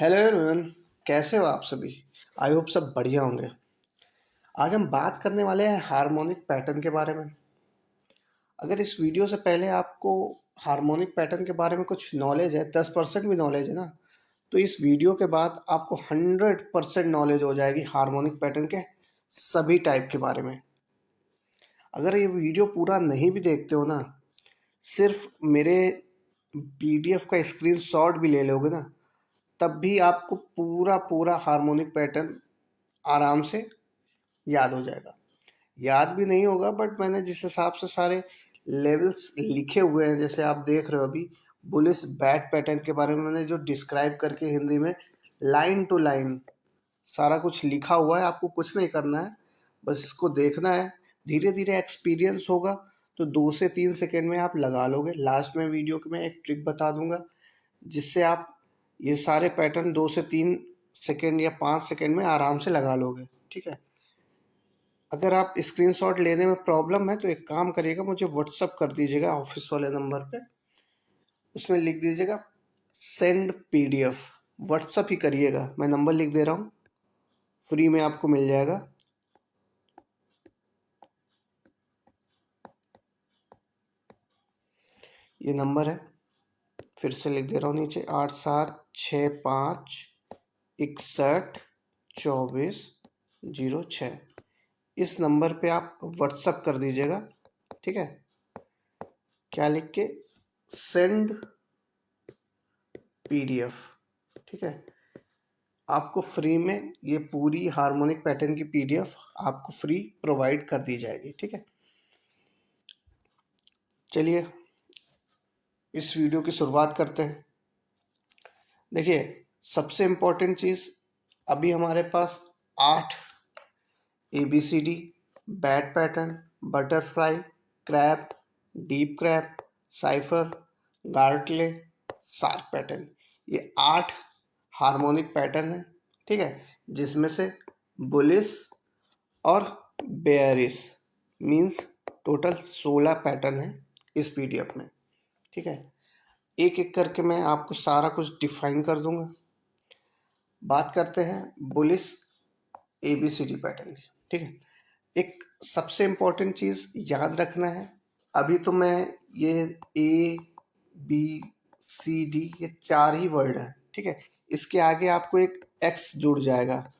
Hello everyone. कैसे हो आप सभी? आई होप सब बढ़िया होंगे। आज हम बात करने वाले हैं हार्मोनिक पैटर्न के बारे में। अगर इस वीडियो से पहले आपको हार्मोनिक पैटर्न के बारे में कुछ नॉलेज है, 10% भी नॉलेज है ना, तो इस वीडियो के बाद आपको 100% नॉलेज हो जाएगी हार्मोनिक पैटर्न के सभी टाइप के बारे में। अगर ये वीडियो पूरा नहीं भी देखते हो ना, सिर्फ मेरे पीडीएफ का स्क्रीनशॉट भी ले लोगे ना, तब भी आपको पूरा पूरा हार्मोनिक पैटर्न आराम से याद हो जाएगा। याद भी नहीं होगा, बट मैंने जिस हिसाब से सारे लेवल्स लिखे हुए हैं, जैसे आप देख रहे हो अभी बुलिस बैट पैटर्न के बारे में मैंने जो डिस्क्राइब करके हिंदी में लाइन टू लाइन सारा कुछ लिखा हुआ है। आपको कुछ नहीं करना है, बस इसको देखना है। धीरे धीरे एक्सपीरियंस होगा तो 2 से 3 सेकेंड में आप लगा लोगे। लास्ट में वीडियो के मैं एक ट्रिक बता दूंगा जिससे आप ये सारे पैटर्न 2 से 3 सेकेंड या 5 सेकेंड में आराम से लगा लोगे। ठीक है। अगर आप स्क्रीनशॉट लेने में प्रॉब्लम है तो एक काम करिएगा, मुझे व्हाट्सअप कर दीजिएगा ऑफिस वाले नंबर पे। उसमें लिख दीजिएगा सेंड पीडीएफ। व्हाट्सअप ही करिएगा, मैं नंबर लिख दे रहा हूँ, फ्री में आपको मिल जाएगा। ये नंबर है, फिर से लिख दे रहा हूँ नीचे, 8765612406। इस नंबर पे आप व्हाट्सअप कर दीजिएगा। ठीक है। क्या लिख के? Send PDF. ठीक है। आपको फ्री में ये पूरी हार्मोनिक पैटर्न की पीडीएफ आपको फ्री प्रोवाइड कर दी जाएगी। ठीक है। चलिए इस वीडियो की शुरुआत करते हैं। देखिए, सबसे इम्पोर्टेंट चीज़, अभी हमारे पास 8 ABCD bat pattern, butterfly, crab, deep crab, cypher, Gartley, shark pattern, ये 8 हार्मोनिक पैटर्न है। ठीक है। जिसमें से बुलिस और बेयरिस मीन्स टोटल 16 पैटर्न है इस पीडीएफ में। ठीक है। एक एक करके मैं आपको सारा कुछ डिफाइन कर दूंगा। बात करते हैं बुलिस ABCD पैटर्न की। ठीक है। एक सबसे इम्पोर्टेंट चीज़ याद रखना है, अभी तो मैं ये ABCD ये 4 ही वर्ड है। ठीक है। इसके आगे आपको एक X जुड़ जाएगा,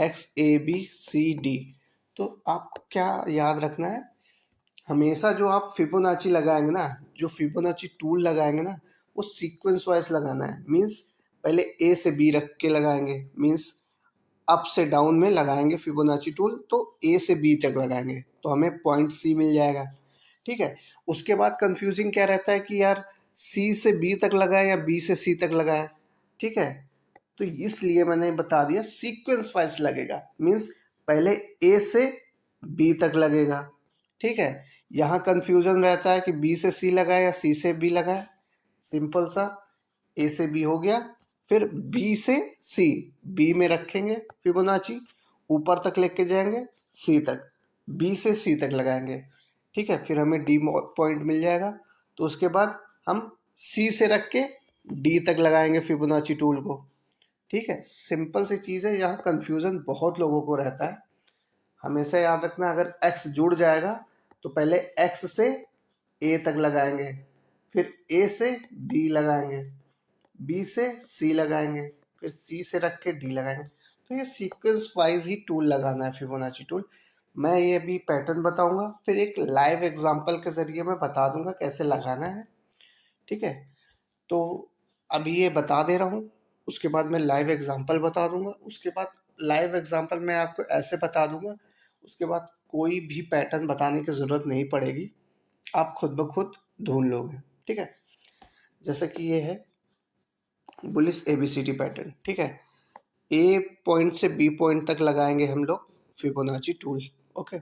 XABCD। तो आपको क्या याद रखना है, हमेशा जो आप फिबोनाची लगाएंगे ना, जो फिबोनाची टूल लगाएंगे ना, वो सीक्वेंस वाइज लगाना है। मीन्स पहले A से B रख के लगाएंगे, मीन्स अप से डाउन में लगाएंगे फिबोनाची टूल, तो A से B तक लगाएंगे तो हमें पॉइंट C मिल जाएगा। ठीक है। उसके बाद कंफ्यूजिंग क्या रहता है कि यार C से B तक लगाए या B से C तक लगाए। ठीक है। तो इसलिए मैंने बता दिया सीक्वेंस वाइज लगेगा, मीन्स पहले A से B तक लगेगा। ठीक है। यहाँ कंफ्यूजन रहता है कि B से C लगाए या C से B लगाए। सिंपल सा, A से B हो गया, फिर B से C, B में रखेंगे फिबोनाची, ऊपर तक लेके जाएंगे C तक, B से C तक लगाएंगे। ठीक है। फिर हमें D पॉइंट मिल जाएगा, तो उसके बाद हम C से रख के D तक लगाएंगे फिबोनाची टूल को। ठीक है। सिंपल सी चीज़ है, यहाँ कंफ्यूजन बहुत लोगों को रहता है। हमेशा याद रखना, अगर X जुड़ जाएगा तो पहले X से A तक लगाएंगे, फिर A से B लगाएंगे, B से C लगाएंगे, फिर C से रख के D लगाएंगे। तो ये सीक्वेंस वाइज ही टूल लगाना है, फिबोनाची टूल। मैं ये अभी पैटर्न बताऊंगा, फिर एक लाइव एग्जांपल के ज़रिए मैं बता दूंगा कैसे लगाना है। ठीक है। तो अभी ये बता दे रहा हूँ, उसके बाद मैं लाइव एग्जांपल बता दूंगा। उसके बाद लाइव एग्जांपल मैं आपको ऐसे बता दूंगा, उसके बाद कोई भी पैटर्न बताने की ज़रूरत नहीं पड़ेगी, आप खुद ब खुद ढूंढ लोगे। ठीक है। जैसे कि ये है बुलिस ABCD पैटर्न। ठीक है। A पॉइंट से B पॉइंट तक लगाएंगे हम लोग फिबोनाची टूल। ओके।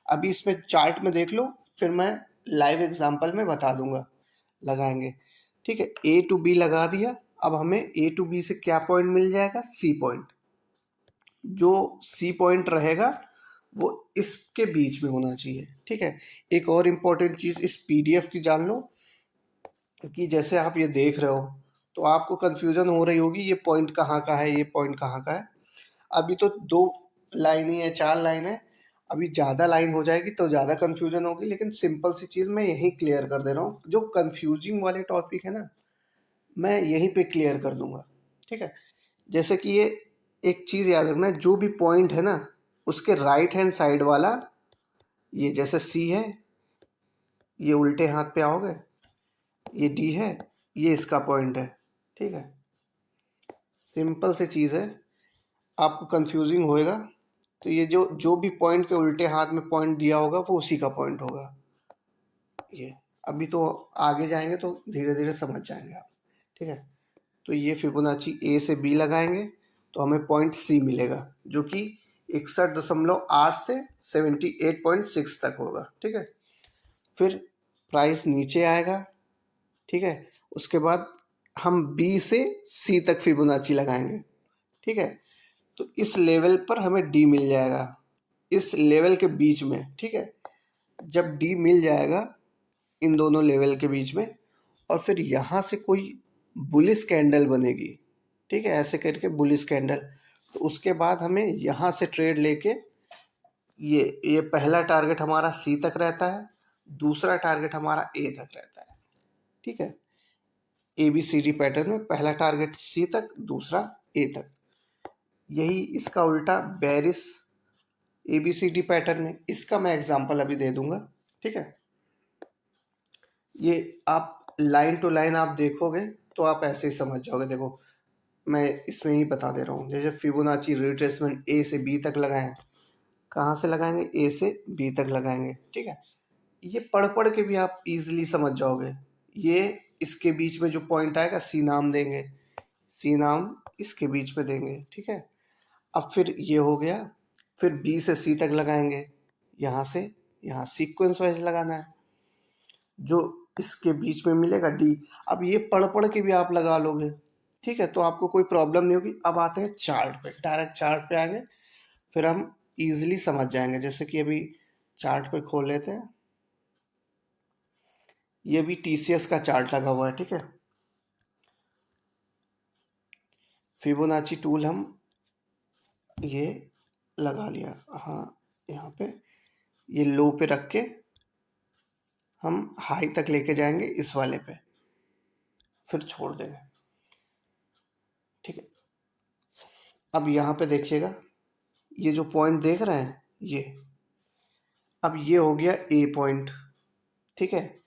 अभी इसमें चार्ट में देख लो, फिर मैं लाइव एग्जांपल में बता दूंगा लगाएंगे। ठीक है। A to B लगा दिया, अब हमें A to B से क्या पॉइंट मिल जाएगा? C point. जो C पॉइंट रहेगा वो इसके बीच में होना चाहिए। ठीक है। एक और इम्पोर्टेंट चीज़ इस PDF की जान लो कि जैसे आप ये देख रहे हो, तो आपको कन्फ्यूजन हो रही होगी ये पॉइंट कहाँ का है, ये पॉइंट कहाँ का है। अभी तो 2 लाइन ही है, 4 लाइन है। अभी ज़्यादा लाइन हो जाएगी तो ज़्यादा कन्फ्यूजन होगी, लेकिन सिंपल सी चीज़ मैं यहीं क्लियर कर दे रहा हूँ। जो कन्फ्यूजिंग वाले टॉपिक है ना, मैं यहीं पे क्लियर कर दूंगा। ठीक है, जैसे कि ये एक चीज़ याद रखना, जो भी पॉइंट है ना उसके राइट हैंड साइड वाला, ये जैसे सी है, ये उल्टे हाथ पे आओगे, ये डी है, ये इसका पॉइंट है। ठीक है, सिंपल सी चीज़ है, आपको कंफ्यूजिंग होएगा तो ये जो जो भी पॉइंट के उल्टे हाथ में पॉइंट दिया होगा वो उसी का पॉइंट होगा। ये अभी तो आगे जाएंगे तो धीरे धीरे समझ जाएंगे आप। ठीक है, तो ये फिबोनाची ए से बी लगाएंगे तो हमें पॉइंट सी मिलेगा, जो कि 61.8 से 78.6 तक होगा। ठीक है, फिर प्राइस नीचे आएगा। ठीक है, उसके बाद हम बी से सी तक फिबोनाची लगाएंगे। ठीक है, तो इस लेवल पर हमें डी मिल जाएगा, इस लेवल के बीच में। ठीक है, जब डी मिल जाएगा इन दोनों लेवल के बीच में, और फिर यहाँ से कोई बुलिश कैंडल बनेगी। ठीक है, ऐसे करके बुलिश कैंडल, तो उसके बाद हमें यहाँ से ट्रेड लेके ये पहला टारगेट हमारा सी तक रहता है, दूसरा टारगेट हमारा ए तक रहता है। ठीक है, A B C D pattern में पहला टारगेट सी तक, दूसरा ए तक। यही इसका उल्टा बेरिस A B C D pattern में, इसका मैं एग्जांपल अभी दे दूंगा। ठीक है, ये आप लाइन टू लाइन आप देखोगे तो आप ऐसे ही समझ जाओगे। देखो मैं इसमें ही बता दे रहा हूँ, जैसे फिबोनाची रिट्रेसमेंट ए से बी तक लगाएं, कहाँ से लगाएंगे, ए से बी तक लगाएंगे। ठीक है, ये पढ़ पढ़ के भी आप इजीली समझ जाओगे। ये इसके बीच में जो पॉइंट आएगा सी नाम देंगे, सी नाम इसके बीच में देंगे। ठीक है, अब फिर ये हो गया, फिर बी से सी तक लगाएंगे, यहाँ से यहाँ सीक्वेंस वाइज लगाना है, जो इसके बीच में मिलेगा डी। अब ये पढ़ पढ़ के भी आप लगा लोगे। ठीक है, तो आपको कोई प्रॉब्लम नहीं होगी। अब आते हैं चार्ट पे, डायरेक्ट चार्ट पे आएंगे, फिर हम इजीली समझ जाएंगे। जैसे कि अभी चार्ट पे खोल लेते हैं, ये भी टीसीएस का चार्ट लगा हुआ है। ठीक है, फिबोनाची टूल हम ये लगा लिया, हाँ यहाँ पे ये लो पे रख के हम हाई तक लेके जाएंगे इस वाले पे, फिर छोड़ देंगे। ठीक है, अब यहाँ पे देखिएगा, ये जो पॉइंट देख रहे हैं ये, अब ये हो गया ए पॉइंट। ठीक है,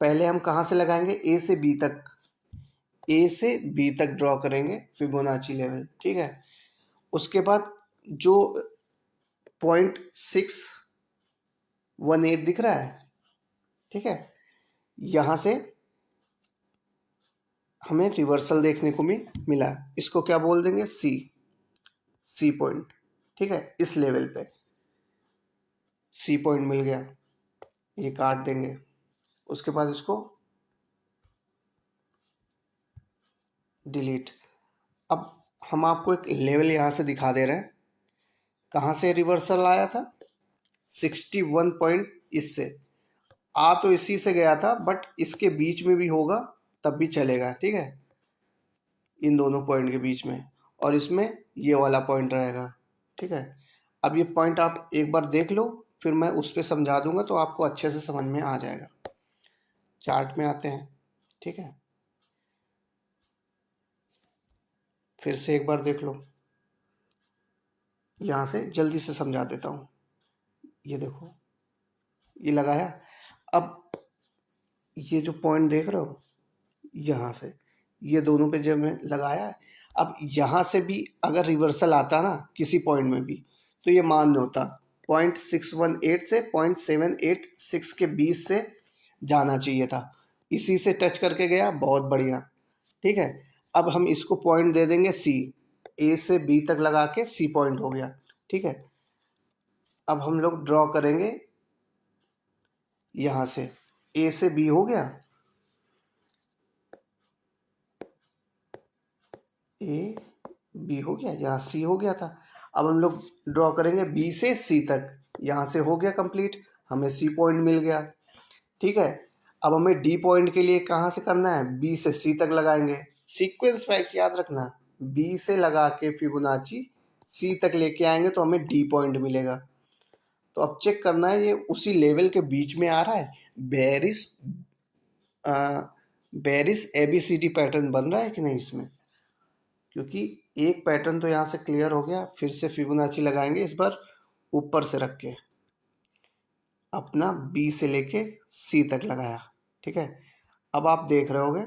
पहले हम कहाँ से लगाएंगे, ए से बी तक, ए से बी तक ड्रॉ करेंगे फिबोनाची लेवल। ठीक है, उसके बाद जो 0.618 दिख रहा है, ठीक है, यहाँ से हमें रिवर्सल देखने को मिला, इसको क्या बोल देंगे, सी पॉइंट। ठीक है, इस लेवल पे सी पॉइंट मिल गया, ये काट देंगे। उसके बाद इसको डिलीट। अब हम आपको एक लेवल यहाँ से दिखा दे रहे हैं, कहाँ से रिवर्सल आया था, 61 पॉइंट इससे आ तो इसी से गया था, बट इसके बीच में भी होगा तब भी चलेगा। ठीक है, इन दोनों पॉइंट के बीच में, और इसमें ये वाला पॉइंट रहेगा। ठीक है, अब ये पॉइंट आप एक बार देख लो, फिर मैं उस पर समझा दूंगा तो आपको अच्छे से समझ में आ जाएगा। चार्ट में आते हैं। ठीक है, फिर से एक बार देख लो, यहाँ से जल्दी से समझा देता हूँ। ये देखो, ये लगाया, अब ये जो पॉइंट देख रहे हो, यहाँ से ये दोनों पे जब मैं लगाया है, अब यहाँ से भी अगर रिवर्सल आता ना किसी पॉइंट में भी, तो ये मान्य होता। 0.618 से 0.786 के बीच से जाना चाहिए था, इसी से टच करके गया, बहुत बढ़िया। ठीक है, अब हम इसको पॉइंट दे देंगे सी, ए से बी तक लगा के सी पॉइंट हो गया। ठीक है, अब हम लोग ड्रॉ करेंगे यहाँ से, ए से बी हो गया, ए बी हो गया, यहाँ सी हो गया था। अब हम लोग ड्रॉ करेंगे बी से सी तक, यहाँ से हो गया कंप्लीट, हमें सी पॉइंट मिल गया। ठीक है, अब हमें डी पॉइंट के लिए कहाँ से करना है, बी से सी तक लगाएंगे। सीक्वेंस वाइज याद रखना, बी से लगा के फिबोनाची सी तक लेके आएंगे तो हमें डी पॉइंट मिलेगा। तो अब चेक करना है ये उसी लेवल के बीच में आ रहा है, बेरिस बेरिस एबीसीडी पैटर्न बन रहा है कि नहीं इसमें। क्योंकि एक पैटर्न तो यहाँ से क्लियर हो गया, फिर से फिबोनाची लगाएंगे इस बार ऊपर से रख के, अपना बी से लेके सी तक लगाया। ठीक है, अब आप देख रहे होगे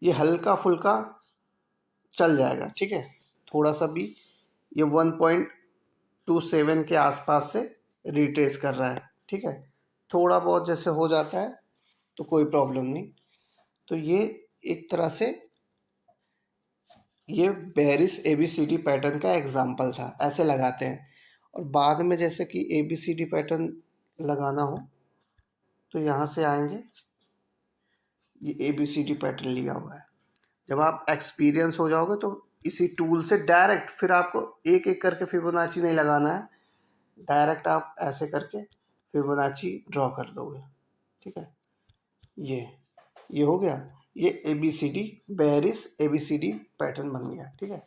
ये हल्का फुल्का चल जाएगा। ठीक है, थोड़ा सा भी ये 1.27 के आसपास से रिट्रेस कर रहा है। ठीक है, थोड़ा बहुत जैसे हो जाता है तो कोई प्रॉब्लम नहीं। तो ये एक तरह से ये बेरिस एबीसीडी पैटर्न का एग्जाम्पल था, ऐसे लगाते हैं। और बाद में जैसे कि एबीसीडी पैटर्न लगाना हो तो यहाँ से आएंगे, ये एबीसीडी पैटर्न लिया हुआ है। जब आप एक्सपीरियंस हो जाओगे तो इसी टूल से डायरेक्ट फिर आपको एक एक करके फिबोनाची नहीं लगाना है, डायरेक्ट आप ऐसे करके फिबोनाची ड्रॉ कर दोगे। ठीक है, ये हो गया, ये एबीसीडी बेरिस एबीसीडी पैटर्न बन गया। ठीक है,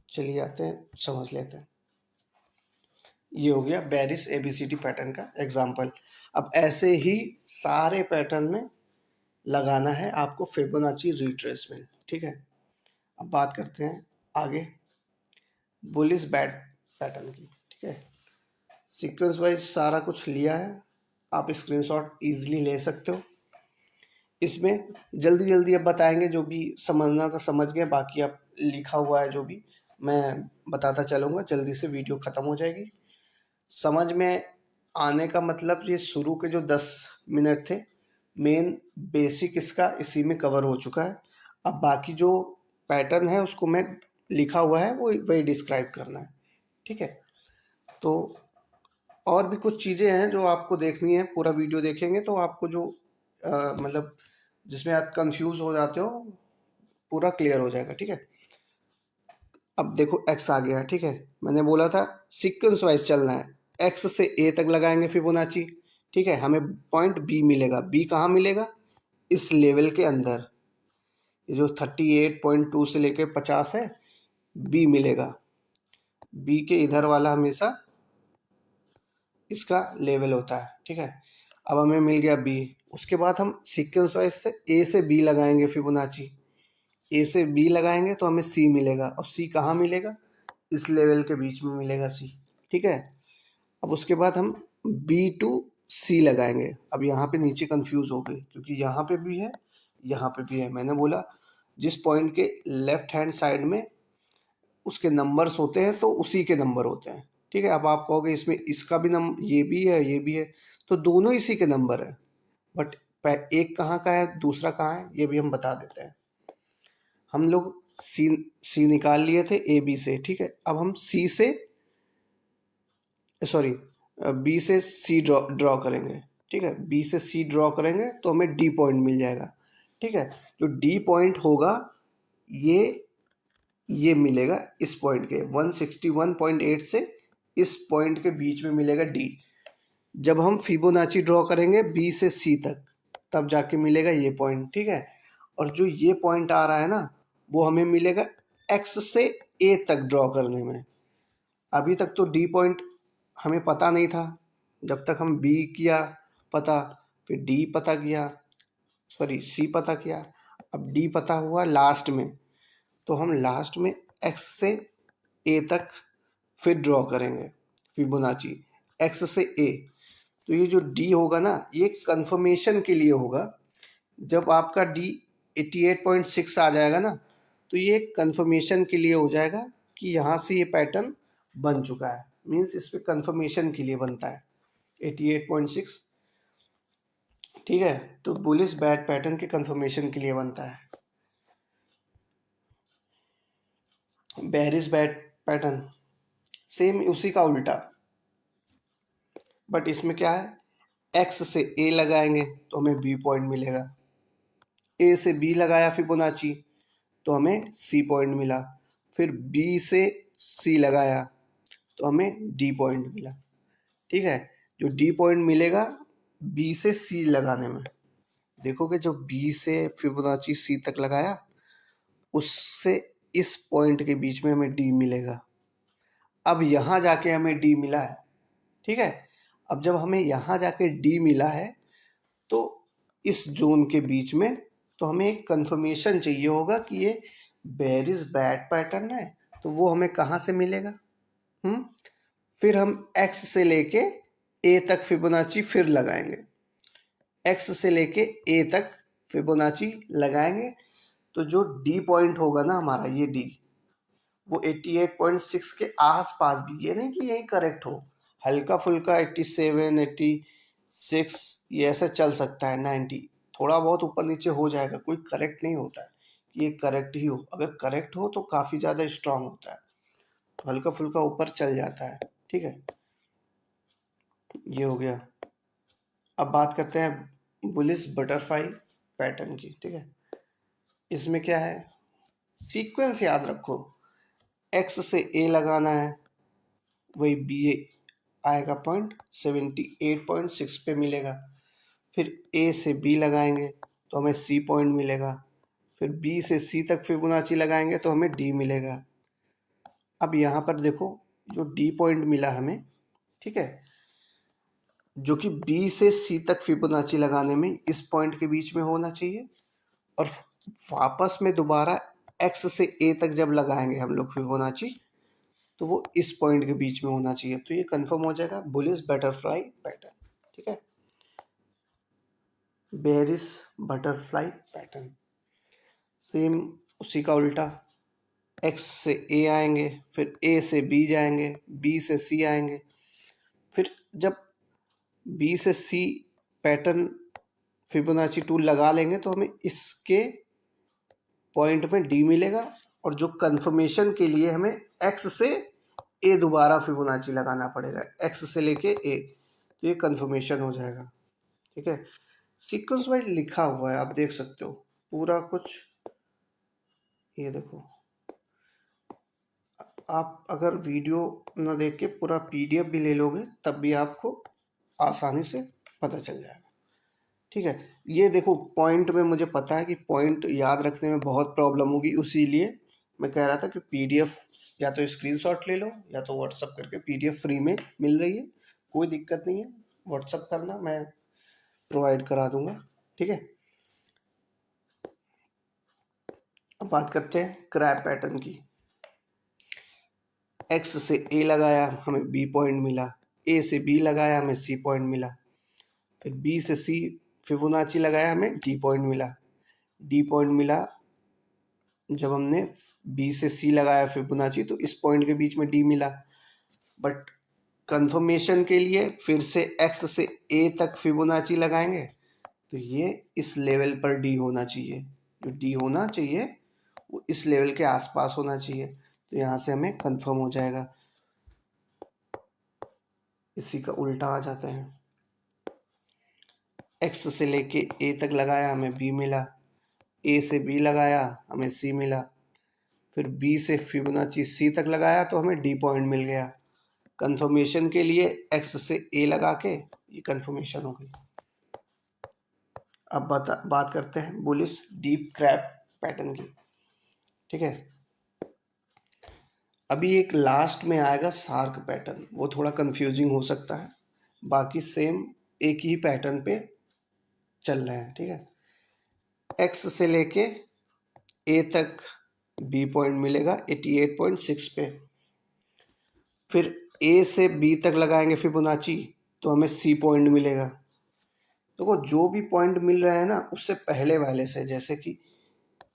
चलिए आते हैं समझ लेते हैं। ये हो गया बेरिस एबीसीडी पैटर्न का एग्जाम्पल। अब ऐसे ही सारे पैटर्न में लगाना है आपको फिबोनाची रिट्रेसमेंट। ठीक है, अब बात करते हैं आगे बुलिश बैट पैटर्न की। ठीक है, सीक्वेंस वाइज सारा कुछ लिया है, आप स्क्रीनशॉट इजीली ले सकते हो। इसमें जल्दी जल्दी अब बताएंगे, जो भी समझना था समझ गए, बाकी अब लिखा हुआ है जो भी मैं बताता चलूँगा, जल्दी से वीडियो ख़त्म हो जाएगी। समझ में आने का मतलब ये शुरू के जो 10 मिनट थे मेन बेसिक इसका इसी में कवर हो चुका है। अब बाकी जो पैटर्न है उसको मैं लिखा हुआ है वो वही डिस्क्राइब करना है। ठीक है, तो और भी कुछ चीज़ें हैं जो आपको देखनी है, पूरा वीडियो देखेंगे तो आपको जो मतलब जिसमें आप कंफ्यूज हो जाते हो पूरा क्लियर हो जाएगा। ठीक है, अब देखो एक्स आ गया। ठीक है, मैंने बोला था सीक्वेंस वाइज चलना है, एक्स से ए तक लगाएंगे फिबोनाची। ठीक है, हमें पॉइंट बी मिलेगा। बी कहाँ मिलेगा, इस लेवल के अंदर, ये जो 38.2 से लेके 50 है, बी मिलेगा। बी के इधर वाला हमेशा इसका लेवल होता है। ठीक है, अब हमें मिल गया बी। उसके बाद हम सीक्वेंस वाइज से ए से बी लगाएंगे फिबोनाची। ए से बी लगाएंगे तो हमें सी मिलेगा, और सी कहाँ मिलेगा, इस लेवल के बीच में मिलेगा सी। ठीक है, अब उसके बाद हम बी टू सी लगाएंगे। अब यहाँ पे नीचे कंफ्यूज हो गई क्योंकि यहाँ पे भी है यहाँ पे भी है। मैंने बोला जिस पॉइंट के लेफ्ट हैंड साइड में उसके नंबर्स होते हैं तो उसी के नंबर होते हैं। ठीक है, अब आप कहोगे इसमें इसका भी नंबर, ये भी है ये भी है, तो दोनों इसी के नंबर है, बट एक कहाँ का है दूसरा कहाँ है ये भी हम बता देते हैं। हम लोग सी निकाल लिए थे ए बी से। ठीक है, अब हम सी से सॉरी बी से सी ड्रॉ करेंगे। ठीक है, बी से सी ड्रॉ करेंगे तो हमें डी पॉइंट मिल जाएगा। ठीक है, जो डी पॉइंट होगा ये मिलेगा इस पॉइंट के 161.8 से इस पॉइंट के बीच में मिलेगा डी। जब हम फिबोनाची ड्रॉ करेंगे बी से सी तक तब जाके मिलेगा ये पॉइंट। ठीक है, और जो ये पॉइंट आ रहा है ना वो हमें मिलेगा एक्स से ए तक ड्रॉ करने में। अभी तक तो डी पॉइंट हमें पता नहीं था, जब तक हम बी किया पता, फिर डी पता किया, सॉरी सी पता किया, अब डी पता हुआ लास्ट में, तो हम लास्ट में एक्स से ए तक फिर ड्रॉ करेंगे फिबोनाची एक्स से ए। तो ये जो डी होगा ना ये कंफर्मेशन के लिए होगा। जब आपका डी 88.6 आ जाएगा ना तो ये कंफर्मेशन के लिए हो जाएगा कि यहाँ से ये पैटर्न बन चुका है, मीन्स इस पर कंफर्मेशन के लिए बनता है 88.6। ठीक है, तो बुलिश बैट पैटर्न के कंफर्मेशन के लिए बनता है। बेरिस बैट पैटर्न सेम उसी का उल्टा, बट इसमें क्या है, एक्स से ए लगाएंगे तो हमें बी पॉइंट मिलेगा, ए से बी लगाया फिबोनाची तो हमें सी पॉइंट मिला, फिर बी से सी लगाया तो हमें डी पॉइंट मिला। ठीक है, जो डी पॉइंट मिलेगा बी से सी लगाने में, देखोगे जो बी से फिबोनाची सी तक लगाया उससे इस पॉइंट के बीच में हमें डी मिलेगा। अब यहाँ जाके हमें डी मिला है, ठीक है। अब जब हमें यहाँ जाके डी मिला है तो इस जोन के बीच में, तो हमें एक कंफर्मेशन चाहिए होगा कि ये बेरिस बैट पैटर्न है, तो वो हमें कहाँ से मिलेगा। फिर हम एक्स से लेके ए तक फिबोनाची फिर लगाएंगे, एक्स से लेके ए तक फिबोनाची लगाएंगे, तो जो डी पॉइंट होगा ना हमारा, ये डी, वो 88.6 के आसपास भी, ये नहीं कि यही करेक्ट हो, हल्का फुल्का 87, 86 ये ऐसा चल सकता है, 90 थोड़ा बहुत ऊपर नीचे हो जाएगा, कोई करेक्ट नहीं होता है कि ये करेक्ट ही हो। अगर करेक्ट हो तो काफ़ी ज़्यादा स्ट्रांग होता है, तो हल्का फुल्का ऊपर चल जाता है, ठीक है। ये हो गया। अब बात करते हैं बुलिश बटरफ्लाई पैटर्न की, ठीक है। इसमें क्या है, सीक्वेंस याद रखो, एक्स से ए लगाना है, वही बी आएगा पॉइंट 78.6 पे मिलेगा। फिर ए से बी लगाएंगे तो हमें सी पॉइंट मिलेगा। फिर बी से सी तक फिबोनाची लगाएंगे तो हमें डी मिलेगा। अब यहाँ पर देखो जो डी पॉइंट मिला हमें, ठीक है, जो कि बी से सी तक फिबोनाची लगाने में इस पॉइंट के बीच में होना चाहिए, और वापस में दोबारा एक्स से ए तक जब लगाएंगे हम लोग फिबोनाची, तो वो इस पॉइंट के बीच में होना चाहिए। तो ये कंफर्म हो जाएगा बुलिश बटरफ्लाई पैटर्न, ठीक है, बेरिस बटरफ्लाई पैटर्न। सेम उसी का उल्टा, एक्स से ए आएंगे, फिर ए से बी जाएंगे, बी से सी आएंगे, फिर जब बी से सी पैटर्न फिबोनाची टूल लगा लेंगे तो हमें इसके पॉइंट में डी मिलेगा, और जो कंफर्मेशन के लिए हमें एक्स से ए दोबारा फिबोनाची लगाना पड़ेगा, एक्स से लेके ए, तो ये कंफर्मेशन हो जाएगा, ठीक है। सीक्वेंस वाइज लिखा हुआ है, आप देख सकते हो पूरा कुछ, ये देखो। आप अगर वीडियो ना देख के पूरा पीडीएफ भी ले लोगे तब भी आपको आसानी से पता चल जाएगा, ठीक है। ये देखो पॉइंट में मुझे पता है कि पॉइंट याद रखने में बहुत प्रॉब्लम होगी, इसीलिए मैं कह रहा था कि पीडीएफ या तो स्क्रीनशॉट ले लो या तो व्हाट्सअप करके, पीडीएफ फ्री में मिल रही है, कोई दिक्कत नहीं है, व्हाट्सअप करना, मैं प्रोवाइड करा दूंगा, ठीक है। अब बात करते हैं क्रैब पैटर्न की। एक्स से ए लगाया हमें बी पॉइंट मिला, ए से बी लगाया हमें सी पॉइंट मिला, फिर बी से सी फिबोनाची लगाया हमें डी पॉइंट मिला, डी पॉइंट मिला जब हमने बी से सी लगाया फिबोनाची तो इस पॉइंट के बीच में डी मिला। बट कंफर्मेशन के लिए फिर से एक्स से ए तक फिबोनाची लगाएंगे तो ये इस लेवल पर डी होना चाहिए, जो डी होना चाहिए वो इस लेवल के आसपास होना चाहिए, तो यहाँ से हमें कंफर्म हो जाएगा। इसी का उल्टा आ जाते हैं, एक्स से लेके ए तक लगाया हमें बी मिला, ए से बी लगाया हमें सी मिला, फिर बी से फिबोनाची सी तक लगाया तो हमें डी पॉइंट मिल गया। कंफर्मेशन के लिए एक्स से ए लगा के ये कंफर्मेशन हो गई। अब बात करते हैं बुलिश डीप क्रैब पैटर्न की, ठीक है। अभी एक लास्ट में आएगा शार्क पैटर्न, वो थोड़ा कंफ्यूजिंग हो सकता है, बाकी सेम एक ही पैटर्न पे चल रहे हैं, ठीक है। एक्स से लेके ए तक बी पॉइंट मिलेगा 88.6 पे, फिर ए से बी तक लगाएंगे फिबोनाची तो हमें सी पॉइंट मिलेगा। देखो जो भी पॉइंट मिल रहा है ना उससे पहले वाले से, जैसे कि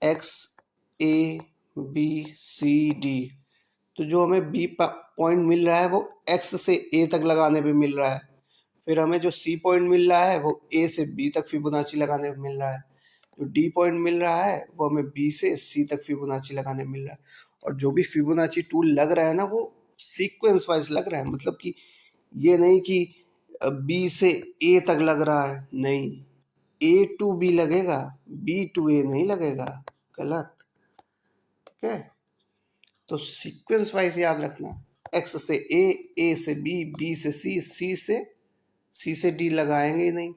X A B C D, तो जो हमें बी पॉइंट मिल रहा है वो एक्स से ए तक लगाने पे मिल रहा है, फिर हमें जो सी पॉइंट मिल रहा है वो ए से बी तक फिबोनाची लगाने पे मिल रहा है, जो डी पॉइंट मिल रहा है वो हमें बी से सी तक फिबोनाची लगाने में मिल रहा है, और जो भी फिबोनाची टूल लग रहा है ना वो सीक्वेंस वाइज लग रहा है, मतलब कि ये नहीं कि बी से ए तक लग रहा है, नहीं, ए टू बी लगेगा, बी टू ए नहीं लगेगा, गलत, ठीक है। तो सीक्वेंस वाइज याद रखना, एक्स से ए, ए से बी, बी से सी, सी से सी से डी लगाएंगे ही नहीं,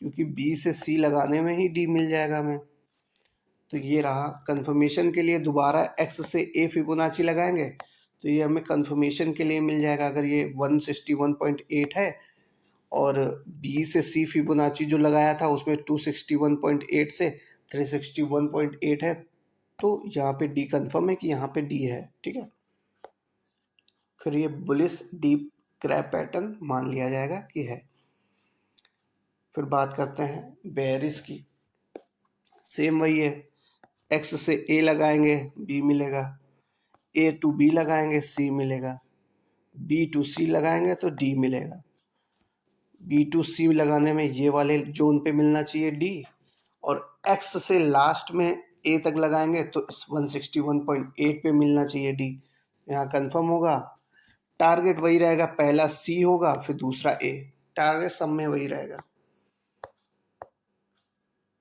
क्योंकि बी से सी लगाने में ही डी मिल जाएगा हमें। तो ये रहा कंफर्मेशन के लिए, दोबारा एक्स से ए फिबोनाची लगाएंगे तो ये हमें कंफर्मेशन के लिए मिल जाएगा। अगर ये 161.8 है और बी से सी फिबोनाची जो लगाया था उसमें 261.8 से 361.8 है, तो यहाँ पे डी कंफर्म है कि यहाँ पे डी है। ठीक है, फिर ये बुलिश डीप क्रैप पैटर्न मान लिया जाएगा कि है। फिर बात करते हैं बेयरिश की। सेम वही है, एक्स से ए लगाएंगे बी मिलेगा, ए टू बी लगाएंगे सी मिलेगा, बी टू सी लगाएंगे तो डी मिलेगा। बी टू सी लगाने में ये वाले जोन पे मिलना चाहिए डी, और एक्स से लास्ट में ए तक लगाएंगे तो 161.8 पे मिलना चाहिए डी। यहाँ कंफर्म होगा। टारगेट वही रहेगा, पहला सी होगा फिर दूसरा ए, टारगेट सब में वही रहेगा।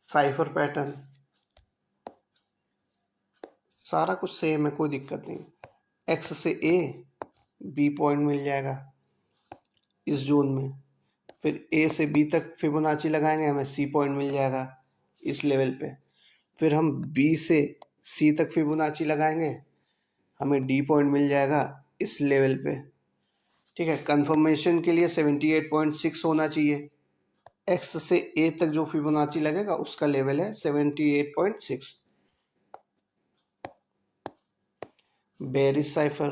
साइफर पैटर्न सारा कुछ सेम है, कोई दिक्कत नहीं। एक्स से ए बी पॉइंट मिल जाएगा इस जोन में, फिर ए से बी तक फिबोनाची लगाएंगे हमें सी पॉइंट मिल जाएगा इस लेवल पे। फिर हम बी से सी तक फिबोनाची लगाएंगे हमें डी पॉइंट मिल जाएगा इस लेवल पे। ठीक है, कंफर्मेशन के लिए 78.6 होना चाहिए। एक्स से ए तक जो फिबोनाची लगेगा उसका लेवल है 78.6। बेयरिश साइफर,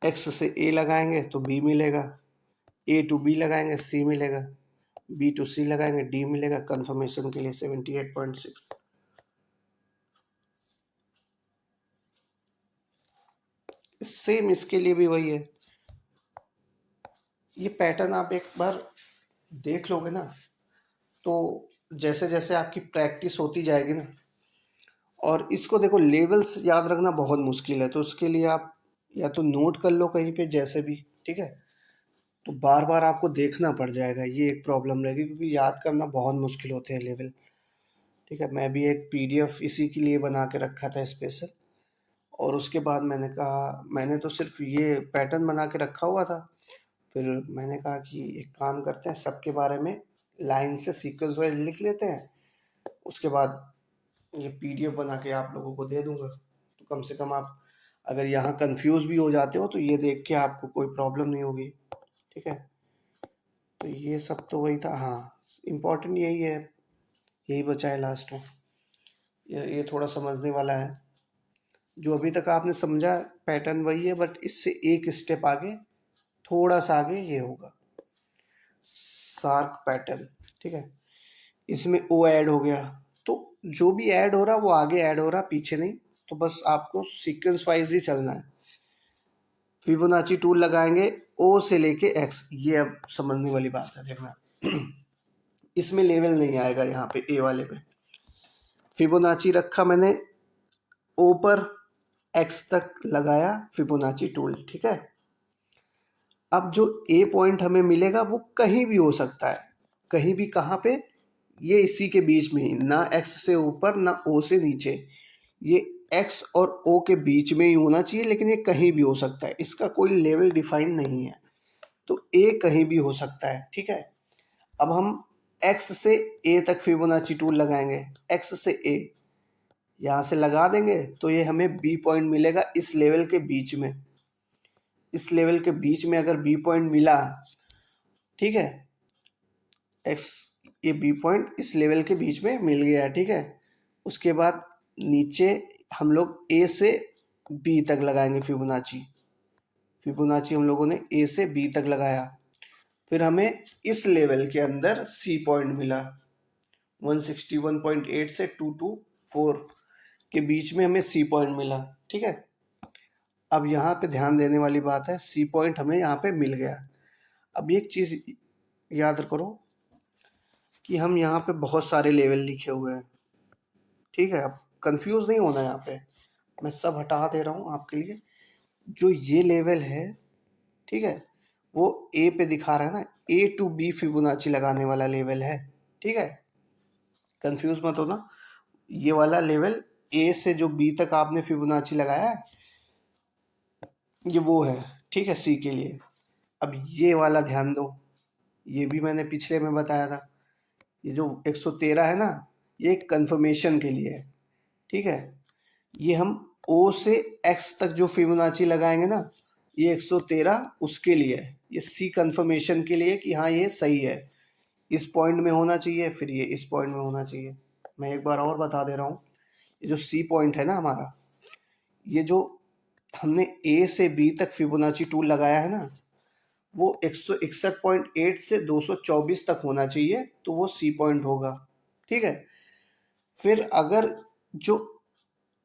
एक्स से ए लगाएंगे तो बी मिलेगा, ए टू बी लगाएंगे सी मिलेगा, बी टू सी लगाएंगे डी मिलेगा। कंफर्मेशन के लिए 78.6। सेम इसके लिए भी वही है। ये पैटर्न आप एक बार देख लोगे ना, तो जैसे जैसे आपकी प्रैक्टिस होती जाएगी ना, और इसको देखो लेवल्स याद रखना बहुत मुश्किल है, तो उसके लिए आप या तो नोट कर लो कहीं पे जैसे भी। ठीक है, तो बार बार आपको देखना पड़ जाएगा, ये एक प्रॉब्लम रहेगी, क्योंकि याद करना बहुत मुश्किल होते हैं लेवल। ठीक है, मैं भी एक पीडीएफ इसी के लिए बना के रखा था स्पेशल, और उसके बाद मैंने कहा, मैंने तो सिर्फ ये पैटर्न बना के रखा हुआ था, फिर मैंने कहा कि एक काम करते हैं सबके बारे में लाइन से सीक्वेंस वाइज लिख लेते हैं, उसके बाद ये पीडीएफ बना के आप लोगों को दे दूंगा। तो कम से कम आप अगर यहाँ कंफ्यूज भी हो जाते हो तो ये देख के आपको कोई प्रॉब्लम नहीं होगी। ठीक है, तो ये सब तो वही था। हाँ, इम्पोर्टेंट यही है, यही बचा है लास्ट में। ये थोड़ा समझने वाला है, जो अभी तक आपने समझा पैटर्न वही है, बट इससे एक स्टेप आगे, थोड़ा सा आगे ये होगा शार्क पैटर्न। ठीक है, इसमें ओ ऐड हो गया, तो जो भी ऐड हो रहा वो आगे ऐड हो रहा, पीछे नहीं। तो बस आपको सीक्वेंस वाइज ही चलना है। फिबोनाची टूल लगाएंगे ओ से लेके एक्स, ये अब समझने वाली बात है, देखना इसमें लेवल नहीं आएगा यहाँ पे ए वाले पे। फिबोनाची रखा मैंने ओ पर, एक्स तक लगाया फिबोनाची टूल। ठीक है, अब जो ए पॉइंट हमें मिलेगा वो कहीं भी हो सकता है, कहीं भी, कहाँ पे, ये इसी के बीच में ही, ना एक्स से ऊपर ना ओ से नीचे, ये एक्स और ओ के बीच में ही होना चाहिए, लेकिन ये कहीं भी हो सकता है, इसका कोई लेवल डिफाइन नहीं है, तो ए कहीं भी हो सकता है। ठीक है, अब हम एक्स से ए तक फिबोनाची टूल लगाएंगे, एक्स से ए यहाँ से लगा देंगे तो ये हमें बी पॉइंट मिलेगा इस लेवल के बीच में। इस लेवल के बीच में अगर बी पॉइंट मिला, ठीक है, एक्स ये बी पॉइंट इस लेवल के बीच में मिल गया। ठीक है, उसके बाद नीचे हम लोग ए से बी तक लगाएंगे फिबोनाची। फिबोनाची हम लोगों ने ए से बी तक लगाया, फिर हमें इस लेवल के अंदर सी पॉइंट मिला, 161.8 से 224 के बीच में हमें सी पॉइंट मिला। ठीक है, अब यहाँ पे ध्यान देने वाली बात है, सी पॉइंट हमें यहाँ पे मिल गया। अब एक चीज़ याद करो कि हम यहाँ पे बहुत सारे लेवल लिखे हुए हैं। ठीक है, अब कंफ्यूज नहीं होना, यहाँ पे मैं सब हटा दे रहा हूँ आपके लिए। जो ये लेवल है, ठीक है, वो ए पे दिखा रहा है ना, ए टू बी फिबोनाची लगाने वाला लेवल है। ठीक है, कंफ्यूज मत होना, ये वाला लेवल ए से जो बी तक आपने फिबोनाची लगाया है, ये वो है। ठीक है, सी के लिए। अब ये वाला ध्यान दो, ये भी मैंने पिछले में बताया था, ये जो 113 है ना, ये कंफर्मेशन के लिए है, ठीक है। ये हम ओ से एक्स तक जो फिबोनाची लगाएंगे ना, ये 113 उसके लिए है। ये सी कंफर्मेशन के लिए कि हाँ ये सही है, इस पॉइंट में होना चाहिए, फिर ये इस पॉइंट में होना चाहिए। मैं एक बार और बता दे रहा हूँ, ये जो सी पॉइंट है ना हमारा, ये जो हमने ए से बी तक फिबोनाची टूल लगाया है ना, वो 161.8 से 224 तक होना चाहिए, तो वो सी पॉइंट होगा, ठीक है। फिर अगर जो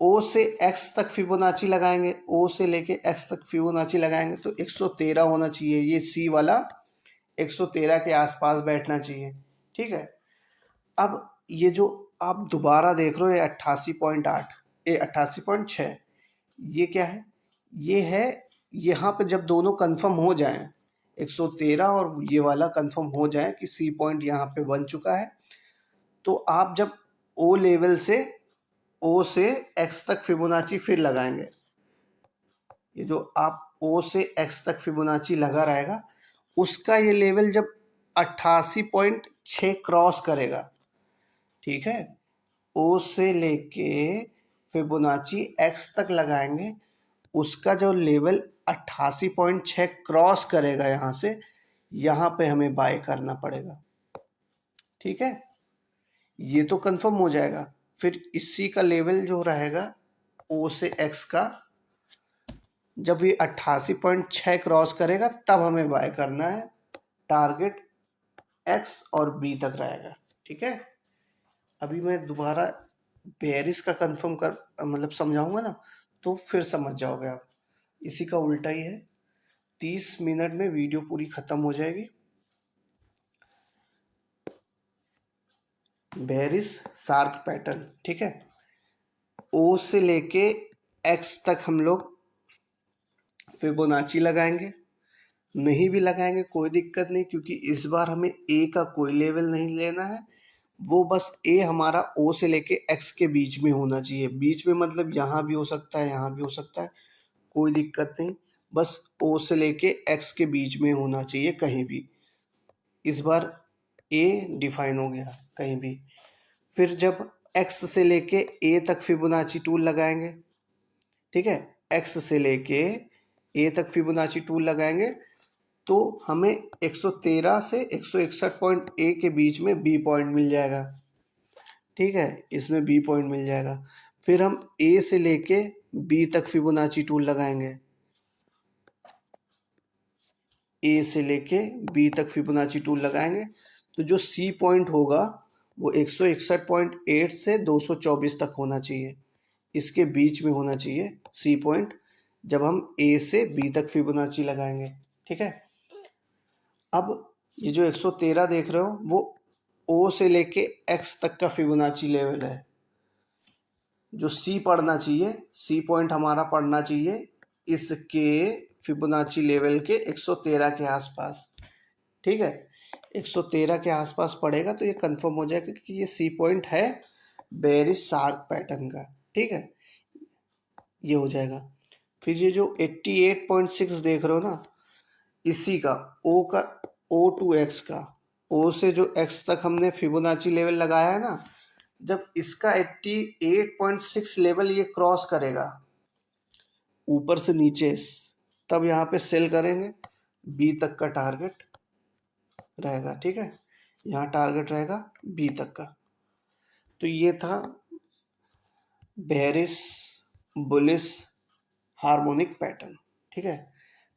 ओ से एक्स तक फिबोनाची लगाएंगे, ओ से लेके एक्स तक फिबोनाची लगाएंगे तो 113 होना चाहिए, ये सी वाला 113 के आसपास बैठना चाहिए, ठीक है। अब ये जो आप दोबारा देख रहे हो, ये 88.8, ये 88.6, ये क्या है, ये है, यहाँ पे जब दोनों कंफर्म हो जाएं, 113 और ये वाला कंफर्म हो जाए कि सी पॉइंट यहाँ पे बन चुका है, तो आप जब ओ लेवल से, ओ से एक्स तक फिबोनाची फिर लगाएंगे, ये जो आप ओ से एक्स तक फिबोनाची लगा रहेगा, उसका ये लेवल जब 88.6 क्रॉस करेगा, ठीक है, ओ से लेके फिबोनाची एक्स तक लगाएंगे, उसका जो लेवल 88.6 क्रॉस करेगा यहाँ से, यहाँ पे हमें बाय करना पड़ेगा, ठीक है। ये तो कंफर्म हो जाएगा। फिर इसी का लेवल जो रहेगा ओ से एक्स का, जब ये 88.6 क्रॉस करेगा तब हमें बाय करना है, टारगेट एक्स और बी तक रहेगा, ठीक है। अभी मैं दोबारा बेयरिश का कंफर्म कर मतलब समझाऊंगा ना, तो फिर समझ जाओगे आप। इसी का उल्टा ही है, 30 मिनट में वीडियो पूरी खत्म हो जाएगी। बेयरिश सार्क पैटर्न, ठीक है, ओ से लेके एक्स तक हम लोग फिबोनाची लगाएंगे, नहीं भी लगाएंगे कोई दिक्कत नहीं, क्योंकि इस बार हमें ए का कोई लेवल नहीं लेना है, वो बस ए हमारा ओ से लेके एक्स के बीच में होना चाहिए। बीच में मतलब यहाँ भी हो सकता है, यहाँ भी हो सकता है, कोई दिक्कत नहीं, बस ओ से लेके एक्स के बीच में होना चाहिए कहीं भी। इस बार ए डिफाइन हो गया कहीं भी। फिर जब एक्स से लेके ए तक फिबोनाची टूल लगाएंगे, ठीक है, एक्स से लेके ए तक फिबोनाची टूल लगाएंगे, तो हमें 113 से 161.1 के बीच में बी पॉइंट मिल जाएगा, ठीक है, इसमें बी पॉइंट मिल जाएगा। फिर हम ए से लेके बी तक फिबोनाची टूल लगाएंगे, ए से लेके बी तक फिबोनाची टूल लगाएंगे, तो जो सी पॉइंट होगा वो 161.8 से 224 तक होना चाहिए, इसके बीच में होना चाहिए सी पॉइंट, जब हम ए से बी तक फिबोनाची लगाएंगे, ठीक है। अब ये जो 113 देख रहे हो, वो ओ से लेके एक्स तक का फिबोनाची लेवल है, जो सी पढ़ना चाहिए, सी पॉइंट हमारा पढ़ना चाहिए इसके फिबोनाची लेवल के 113 के आसपास, ठीक है। 113 के आसपास पड़ेगा तो ये कंफर्म हो जाएगा कि ये सी पॉइंट है बेयरिश सार्क पैटर्न का, ठीक है, ये हो जाएगा। फिर ये जो 88.6 देख रहे हो ना, इसी का ओ का, ओ टू एक्स का, ओ से जो एक्स तक हमने फिबोनाची लेवल लगाया है ना, जब इसका 88.6 लेवल ये क्रॉस करेगा ऊपर से नीचे, तब यहाँ पे सेल करेंगे, बी तक का टारगेट रहेगा, ठीक है, यहाँ टारगेट रहेगा बी तक का। तो ये था बेयरिश बुलिश हार्मोनिक पैटर्न, ठीक है।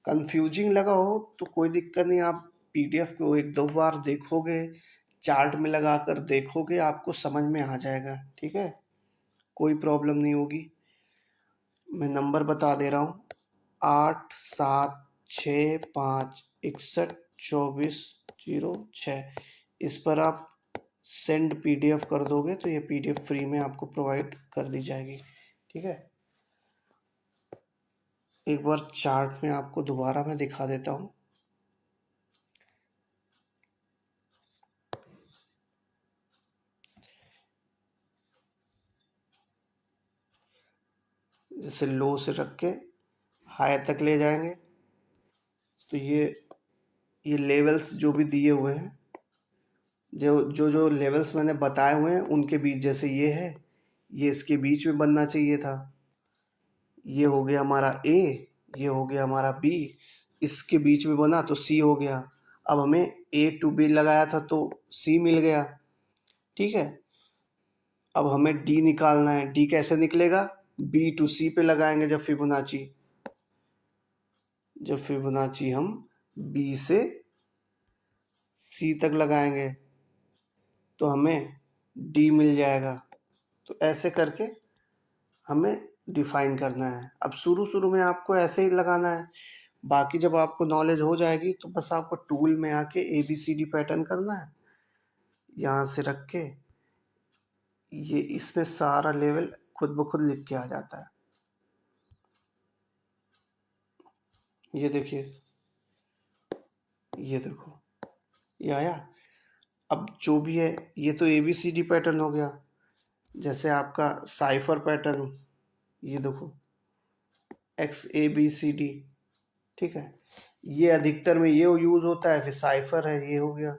कंफ्यूजिंग लगा हो तो कोई दिक्कत नहीं, आप पीडीएफ को एक दो बार देखोगे, चार्ट में लगा कर देखोगे, आपको समझ में आ जाएगा, ठीक है, कोई प्रॉब्लम नहीं होगी। मैं नंबर बता दे रहा हूँ, 8765612406, इस पर आप सेंड पीडीएफ कर दोगे तो ये पीडीएफ फ्री में आपको प्रोवाइड कर दी जाएगी, ठीक है। एक बार चार्ट में आपको दोबारा मैं दिखा देता हूँ। जैसे लो से रख के हाई तक ले जाएंगे, तो ये लेवल्स जो भी दिए हुए हैं, जो लेवल्स मैंने बताए हुए हैं उनके बीच, जैसे ये है, ये इसके बीच में बनना चाहिए था। ये हो गया हमारा ए, ये हो गया हमारा बी, इसके बीच में बना तो सी हो गया। अब हमें ए टू बी लगाया था तो सी मिल गया। ठीक है, अब हमें डी निकालना है। डी कैसे निकलेगा? बी टू सी पे लगाएंगे। जब फिबोनाची हम बी से सी तक लगाएंगे तो हमें डी मिल जाएगा। तो ऐसे करके हमें डिफाइन करना है। अब शुरू शुरू में आपको ऐसे ही लगाना है, बाकी जब आपको नॉलेज हो जाएगी तो बस आपको टूल में आके ABCD पैटर्न करना है। यहाँ से रख के ये इसमें सारा लेवल खुद ब खुद लिख के आ जाता है। ये देखिए, ये देखो, ये आया। अब जो भी है, ये तो ABCD पैटर्न हो गया। जैसे आपका साइफर पैटर्न, ये देखो XABCD। ठीक है, ये अधिकतर में ये यूज़ होता है, फिर साइफर है, ये हो गया।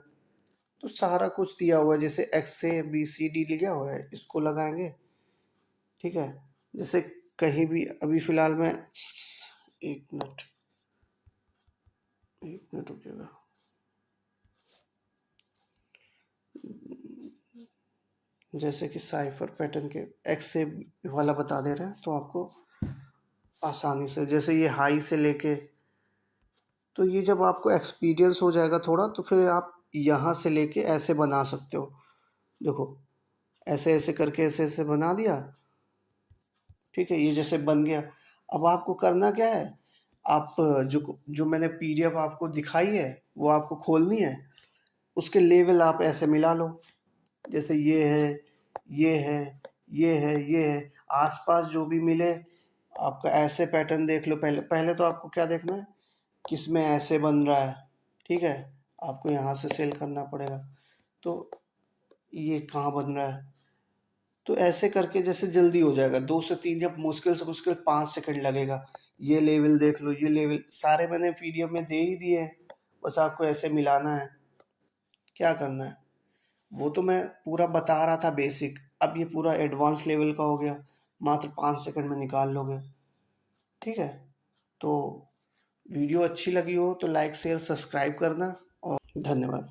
तो सारा कुछ दिया हुआ है, जैसे XABCD लिखा हुआ है, इसको लगाएंगे। ठीक है, जैसे कहीं भी अभी फ़िलहाल में, एक मिनट रुकिएगा। जैसे कि साइफर पैटर्न के एक्स से वाला बता दे रहे हैं तो आपको आसानी से, जैसे ये हाई से लेके, तो ये जब आपको एक्सपीरियंस हो जाएगा थोड़ा तो फिर आप यहाँ से लेके ऐसे बना सकते हो। देखो, ऐसे ऐसे करके ऐसे ऐसे बना दिया। ठीक है, ये जैसे बन गया। अब आपको करना क्या है, आप जो जो मैंने PDF आपको दिखाई है वो आपको खोलनी है। उसके लेवल आप ऐसे मिला लो, जैसे ये है, ये है, ये है, ये है, आसपास जो भी मिले आपका ऐसे पैटर्न देख लो। पहले पहले तो आपको क्या देखना है, किस में ऐसे बन रहा है। ठीक है, आपको यहाँ से सेल करना पड़ेगा। तो ये कहाँ बन रहा है, तो ऐसे करके जैसे जल्दी हो जाएगा। 2 से 3, जब मुश्किल से मुश्किल 5 सेकंड लगेगा। ये लेवल देख लो, ये लेवल सारे मैंने PDF में दे ही दिए हैं, बस आपको ऐसे मिलाना है। क्या करना है वो तो मैं पूरा बता रहा था बेसिक, अब ये पूरा एडवांस लेवल का हो गया, मात्र 5 सेकंड में निकाल लोगे। ठीक है, तो वीडियो अच्छी लगी हो तो लाइक शेयर सब्सक्राइब करना, और धन्यवाद।